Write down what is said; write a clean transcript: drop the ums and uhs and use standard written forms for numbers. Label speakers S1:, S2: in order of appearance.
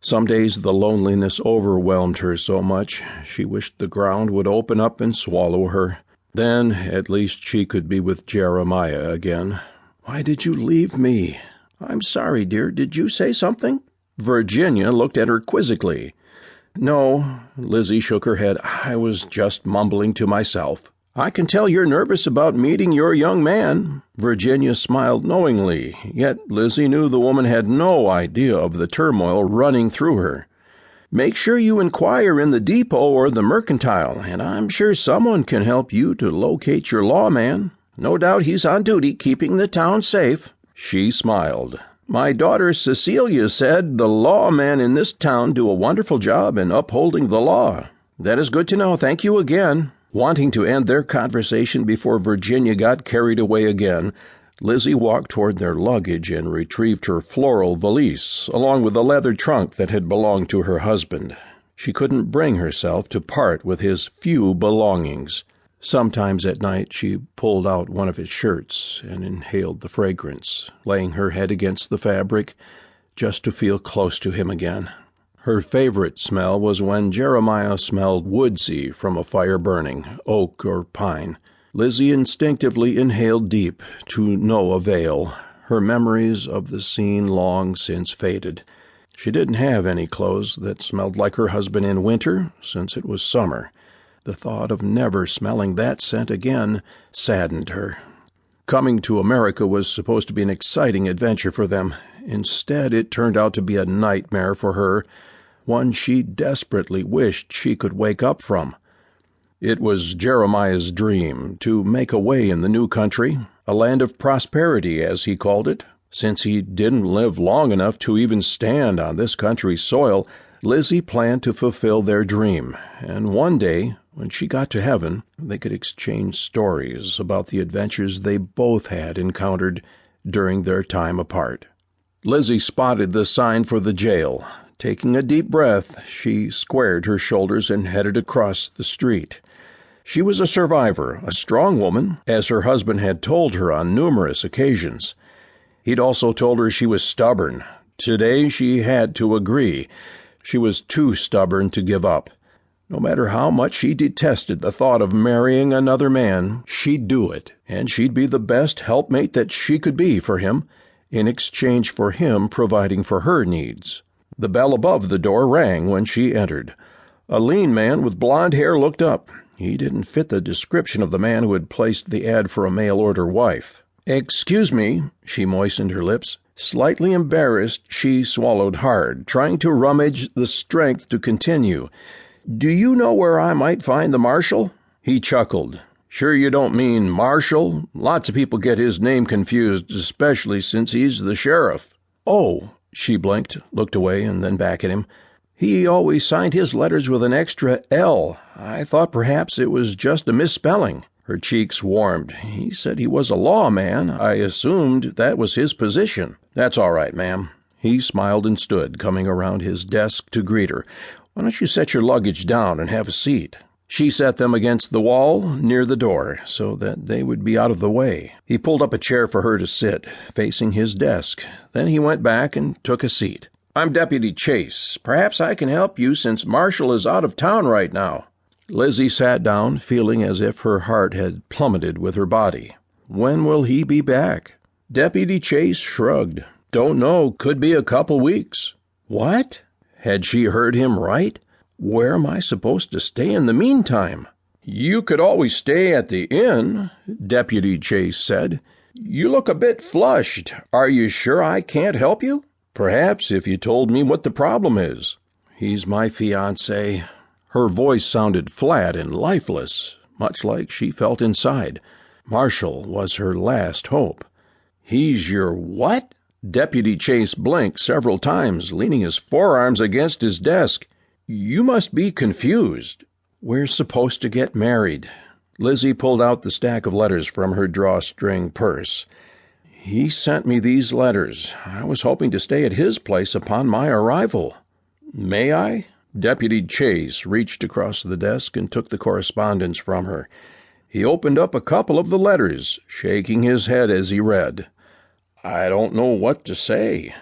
S1: Some days the loneliness overwhelmed her so much she wished the ground would open up and swallow her. Then at least she could be with Jeremiah again. "Why did you leave me?" "I'm sorry, dear. Did you say something?" Virginia looked at her quizzically. "No," Lizzie shook her head. "I was just mumbling to myself." "I can tell you're nervous about meeting your young man." Virginia smiled knowingly, yet Lizzie knew the woman had no idea of the turmoil running through her. "Make sure you inquire in the depot or the mercantile, and I'm sure someone can help you to locate your lawman. No doubt he's on duty keeping the town safe." She smiled. "My daughter Cecilia said the lawmen in this town do a wonderful job in upholding the law." "That is good to know. Thank you again." Wanting to end their conversation before Virginia got carried away again, Lizzie walked toward their luggage and retrieved her floral valise, along with the leather trunk that had belonged to her husband. She couldn't bring herself to part with his few belongings. Sometimes at night she pulled out one of his shirts and inhaled the fragrance, laying her head against the fabric just to feel close to him again. Her favorite smell was when Jeremiah smelled woodsy from a fire burning, oak or pine. Lizzie instinctively inhaled deep, to no avail. Her memories of the scene long since faded. She didn't have any clothes that smelled like her husband in winter, since it was summer. The thought of never smelling that scent again saddened her. Coming to America was supposed to be an exciting adventure for them. Instead, it turned out to be a nightmare for her, one she desperately wished she could wake up from. It was Jeremiah's dream to make a way in the new country, a land of prosperity, as he called it. Since he didn't live long enough to even stand on this country's soil, Lizzie planned to fulfill their dream, and one day, when she got to heaven, they could exchange stories about the adventures they both had encountered during their time apart. Lizzie spotted the sign for the jail. Taking a deep breath, she squared her shoulders and headed across the street. She was a survivor, a strong woman, as her husband had told her on numerous occasions. He'd also told her she was stubborn. Today she had to agree. She was too stubborn to give up. No matter how much she detested the thought of marrying another man, she'd do it, and she'd be the best helpmate that she could be for him, in exchange for him providing for her needs. The bell above the door rang when she entered. A lean man with blond hair looked up. He didn't fit the description of the man who had placed the ad for a mail-order wife. "Excuse me," she moistened her lips. Slightly embarrassed, she swallowed hard, trying to rummage the strength to continue. "Do you know where I might find the marshal?" He chuckled. "Sure you don't mean Marshall? Lots of people get his name confused, especially since he's the sheriff." "Oh," she blinked, looked away, and then back at him. "He always signed his letters with an extra L. I thought perhaps it was just a misspelling." Her cheeks warmed. "He said he was a lawman. I assumed that was his position." "That's all right, ma'am." He smiled and stood, coming around his desk to greet her. "Why don't you set your luggage down and have a seat?" She set them against the wall near the door so that they would be out of the way. He pulled up a chair for her to sit, facing his desk. Then he went back and took a seat. "I'm Deputy Chase. Perhaps I can help you since Marshall is out of town right now." Lizzie sat down, feeling as if her heart had plummeted with her body. "When will he be back?" Deputy Chase shrugged. "Don't know. Could be a couple weeks." What? Had she heard him right? Where am I supposed to stay in the meantime? "You could always stay at the inn," Deputy Chase said. "You look a bit flushed. Are you sure I can't help you?" "Perhaps if you told me what the problem is." "He's my fiancé." Her voice sounded flat and lifeless, much like she felt inside. Marshall was her last hope. "He's your what?" Deputy Chase blinked several times, leaning his forearms against his desk. "You must be confused." "We're supposed to get married." Lizzie pulled out the stack of letters from her drawstring purse. "He sent me these letters. I was hoping to stay at his place upon my arrival." "May I?" Deputy Chase reached across the desk and took the correspondence from her. He opened up a couple of the letters, shaking his head as he read. "I don't know what to say."